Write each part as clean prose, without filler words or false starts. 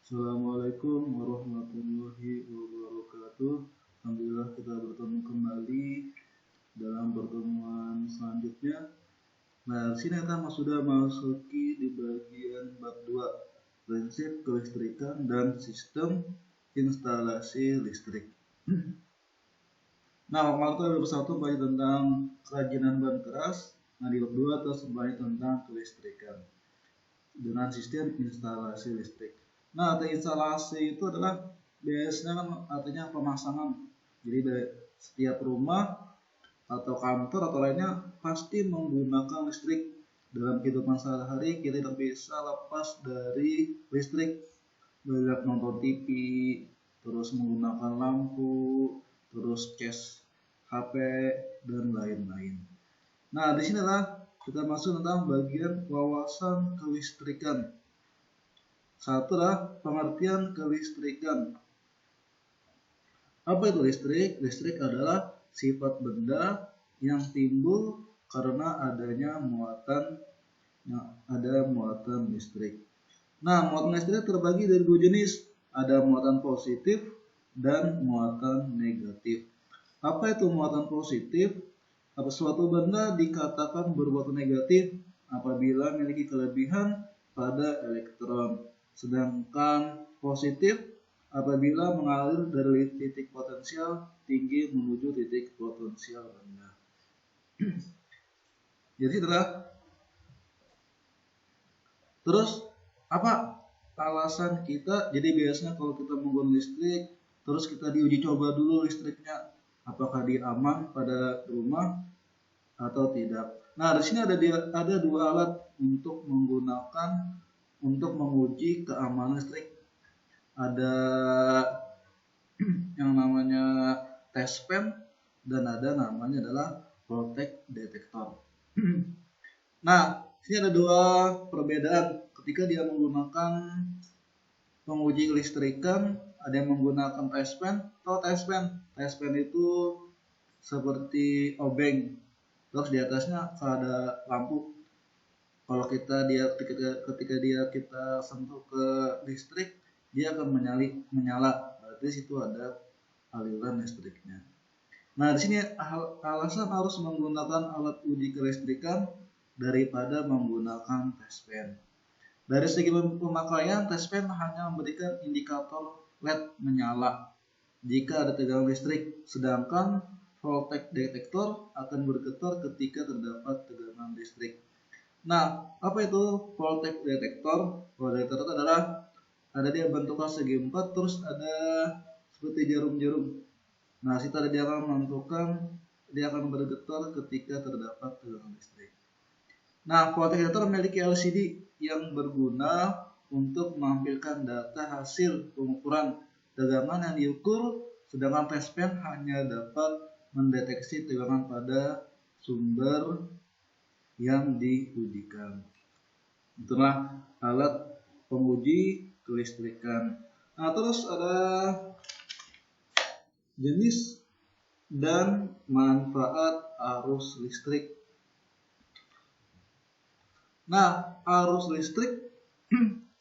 Assalamualaikum warahmatullahi wabarakatuh. Alhamdulillah kita bertemu kembali dalam pertemuan selanjutnya. Nah, di sini kita sudah masuki di bagian bab 2, prinsip kelistrikan dan sistem instalasi listrik. Nah, kemarin kita bab 1 banyak tentang kerajinan bahan keras. Nah, di bab 2 terus banyak tentang kelistrikan dengan sistem instalasi listrik. Nah, instalasi itu adalah biasanya kan artinya pemasangan. Jadi dari setiap rumah atau kantor atau lainnya pasti menggunakan listrik. Dalam kehidupan sehari-hari kita tidak bisa lepas dari listrik. Banyak nonton TV, terus menggunakan lampu, terus cas HP dan lain-lain. Nah, di sinilah kita masuk tentang bagian wawasan kelistrikan. Satu adalah pengertian kelistrikan. Apa itu listrik? Listrik adalah sifat benda yang timbul karena adanya muatan listrik. Nah, muatan listrik terbagi dari dua jenis. Ada muatan positif dan muatan negatif. Apa itu muatan positif? Suatu benda dikatakan bermuatan negatif apabila memiliki kelebihan pada elektron, sedangkan positif apabila mengalir dari titik potensial tinggi menuju titik potensial rendah. Jadi terus apa alasan kita? Jadi biasanya kalau kita menggunakan listrik, terus kita diuji coba dulu listriknya, apakah dia aman pada rumah atau tidak. Nah, di sini ada dua alat untuk menguji keamanan listrik. Ada yang namanya test pen dan ada namanya adalah voltage detector. Nah, sini ada dua perbedaan ketika dia menggunakan penguji kelistrikan. Ada yang menggunakan test pen atau test pen. Test pen itu seperti obeng, terus di atasnya ada lampu. Kalau ketika kita sentuh ke listrik, dia akan menyala. Berarti situ ada aliran listriknya. Nah, di sini alasan harus menggunakan alat uji kelistrikan daripada menggunakan test pen. Dari segi pemakaian, test pen hanya memberikan indikator LED menyala jika ada tegangan listrik, sedangkan voltage detector akan bergetar ketika terdapat tegangan listrik. Nah, apa itu voltage detector? Voltage detector adalah ada dia bentuknya segi 4, terus ada seperti jarum-jarum. Nah, situ dia akan menentukan, dia akan bergetar ketika terdapat tegangan listrik. Nah, voltage detector memiliki LCD yang berguna untuk menampilkan data hasil pengukuran tegangan yang diukur, sedangkan test pen hanya dapat mendeteksi tegangan pada sumber yang diujikan. Itulah alat penguji kelistrikan. Nah, terus ada jenis dan manfaat arus listrik. Nah, arus listrik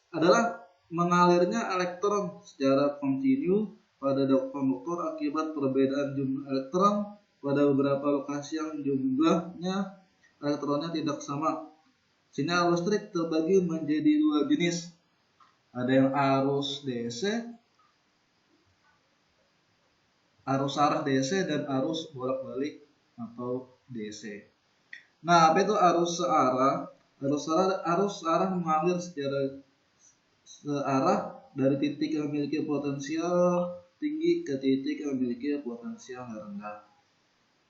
adalah mengalirnya elektron secara kontinu pada konduktor akibat perbedaan jumlah elektron pada beberapa lokasi yang jumlahnya elektronnya tidak sama. Sini arus listrik terbagi menjadi dua jenis. Ada yang arus DC, arus arah DC, dan arus bolak-balik atau DC. Nah, apa itu arus searah? Arus arah mengalir secara searah dari titik yang memiliki potensial tinggi ke titik yang memiliki potensial rendah.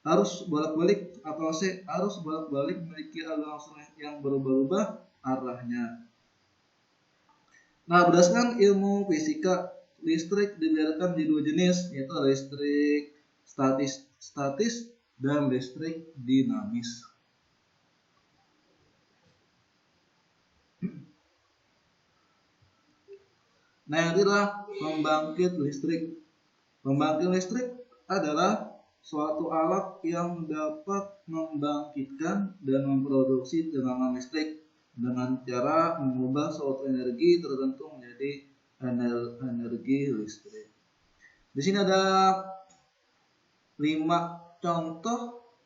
Arus bolak-balik atau AC, arus bolak-balik memiliki aliran yang berubah-ubah arahnya. Nah, berdasarkan ilmu fisika, listrik dibedakan di dua jenis, yaitu listrik statis dan listrik dinamis. Nah, yang itulah pembangkit listrik. Pembangkit listrik adalah suatu alat yang dapat membangkitkan dan memproduksi tegangan listrik dengan cara mengubah suatu energi tertentu menjadi energi listrik. Di sini ada 5 contoh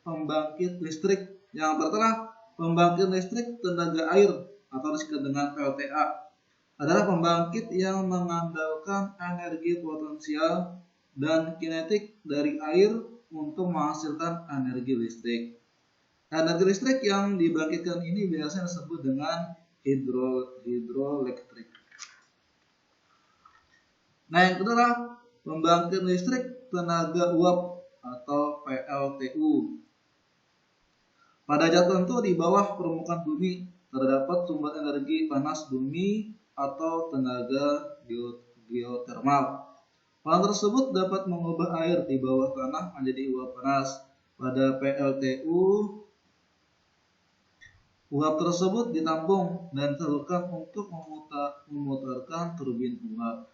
pembangkit listrik. Yang pertama, pembangkit listrik tenaga air atau disingkat dengan PLTA adalah pembangkit yang mengandalkan energi potensial dan kinetik dari air untuk menghasilkan energi listrik. Energi listrik yang dibangkitkan ini biasanya disebut dengan hidroelektrik. Nah, yang kedua, pembangkit listrik tenaga uap atau PLTU. Pada zat tertentu di bawah permukaan bumi terdapat sumber energi panas bumi atau tenaga geotermal. Hal tersebut dapat mengubah air di bawah tanah menjadi uap panas. Pada PLTU, uap tersebut ditampung dan disalurkan untuk memutarkan turbin uap.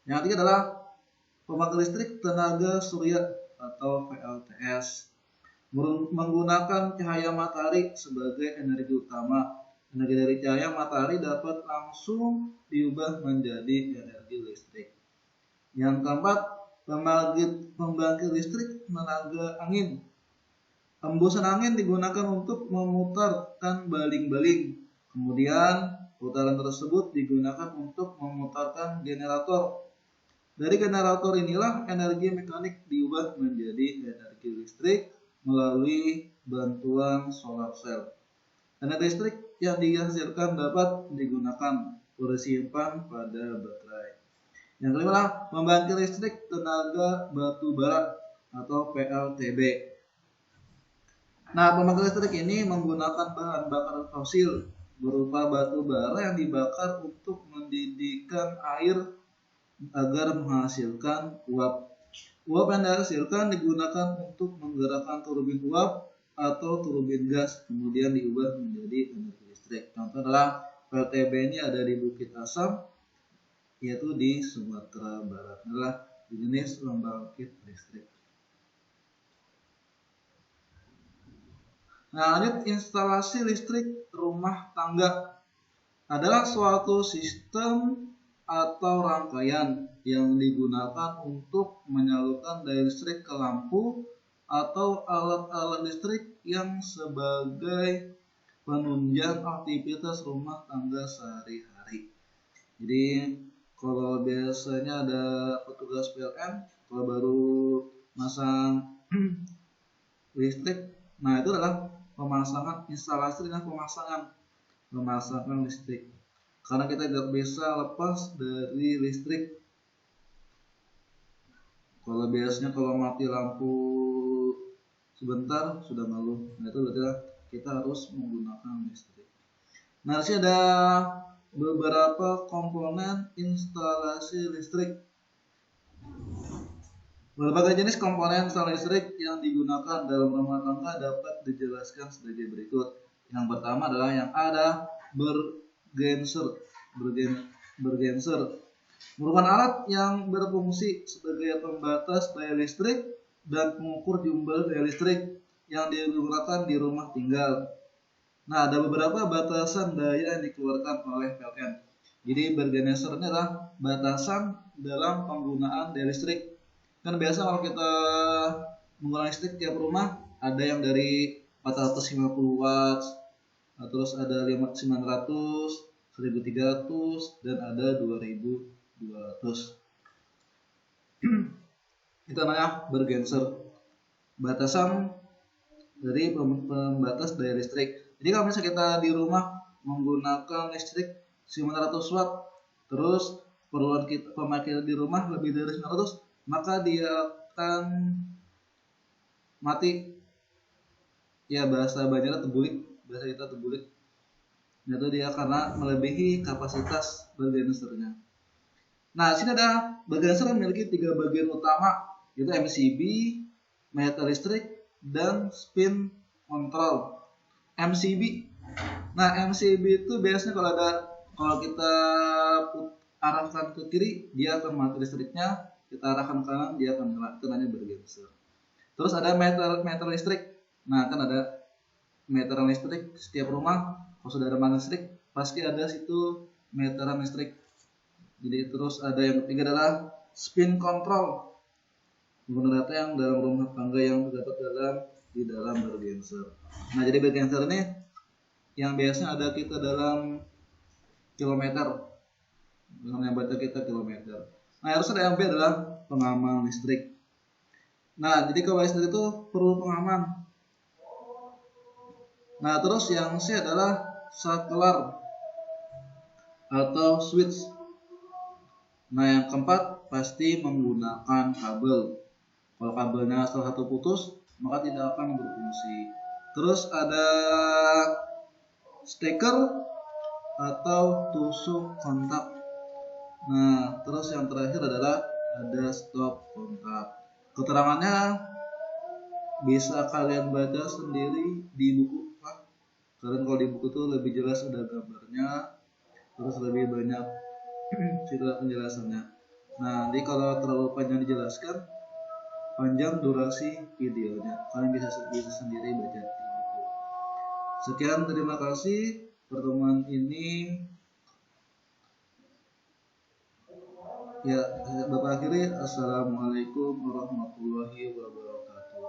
Yang ketiga adalah pembangkit listrik tenaga surya atau PLTS. Menggunakan cahaya matahari sebagai energi utama. Energi dari cahaya matahari dapat langsung diubah menjadi energi listrik. Yang keempat, pembangkit listrik tenaga angin. Hembusan angin digunakan untuk memutarkan baling-baling. Kemudian, putaran tersebut digunakan untuk memutarkan generator. Dari generator inilah energi mekanik diubah menjadi energi listrik melalui bantuan solar cell. Energi listrik yang dihasilkan dapat digunakan bersimpan pada baterai. Yang kelima, pembangkit listrik tenaga batu bara atau PLTB. Nah, pembangkit listrik ini menggunakan bahan bakar fosil berupa batu bara yang dibakar untuk mendidihkan air agar menghasilkan uap. Uap yang dihasilkan digunakan untuk menggerakkan turbin uap atau turbin gas, kemudian diubah menjadi energi listrik. Contoh adalah PLTB ini ada di Bukit Asam, yaitu di Sumatera Barat. Adalah jenis pembangkit listrik. Nah, lanjut, instalasi listrik rumah tangga adalah suatu sistem atau rangkaian yang digunakan untuk menyalurkan daya listrik ke lampu atau alat-alat listrik yang sebagai penunjang aktivitas rumah tangga sehari-hari. Jadi kalau biasanya ada petugas PLN kalau baru masang listrik, nah itu adalah pemasangan instalasi dengan pemasangan listrik. Karena kita tidak bisa lepas dari listrik. Kalau biasanya kalau mati lampu sebentar sudah ngeluh. Nah itu berarti kita harus menggunakan listrik. Nah di sini ada beberapa komponen instalasi listrik. Berbagai jenis komponen instalasi listrik yang digunakan dalam rumah tangga dapat dijelaskan sebagai berikut. Yang pertama adalah yang ada bergenser merupakan alat yang berfungsi sebagai pembatas daya listrik dan pengukur jumlah daya listrik yang digunakan di rumah tinggal. Nah, ada beberapa batasan daya yang dikeluarkan oleh PLN. Jadi bergenser ini adalah batasan dalam penggunaan daya listrik. Kan biasa kalau kita menggunakan listrik tiap rumah ada yang dari 450 watt, terus ada 900, 1300 dan ada 2200. Itu namanya bergenser, batasan dari pembatas daya listrik. Jadi kalau misalnya kita di rumah menggunakan listrik 900 watt, terus perluan kita pemakaian di rumah lebih dari 900, maka dia akan mati. Ya bahasa Banjarnya tebulik, bahasa kita tebulik. Itu dia karena melebihi kapasitas bergensernya. Nah, sini ada bergenser memiliki 3 bagian utama, yaitu MCB, meter listrik, dan spin control. MCB. Nah, MCB itu biasanya kalau kita arahkan ke kiri, dia akan mati listriknya. Kita arahkan ke kanan, dia akan kenanya bergeser. Terus ada meter listrik. Nah, kan ada meteran listrik setiap rumah. Kalau sudah ada meteran listrik, pasti ada situ meteran listrik. Jadi terus ada yang ketiga adalah spin control, pengguna data yang dalam rumah tangga yang terdapat di dalam bergenser. Nah, jadi bergenser ini yang biasanya ada kita dalam kilometer, dengan yang baca kita kilometer. Nah, harus ada yang B adalah pengaman listrik. Nah, jadi kalau listrik itu perlu pengaman. Nah, terus yang C adalah saklar atau switch. Nah, yang keempat pasti menggunakan kabel. Kalau kabelnya salah satu putus, maka tidak akan berfungsi. Terus ada steker atau tusuk kontak. Nah, terus yang terakhir adalah ada stop kontak. Keterangannya bisa kalian baca sendiri di buku. Kalian kalau di buku tuh lebih jelas, ada gambarnya, terus lebih banyak cerita penjelasannya. Nah, nanti kalau terlalu panjang dijelaskan, panjang durasi videonya. Kalian bisa sendiri baca di buku. Sekian, terima kasih pertemuan ini. Ya, Bapak akhiri. Assalamualaikum warahmatullahi wabarakatuh.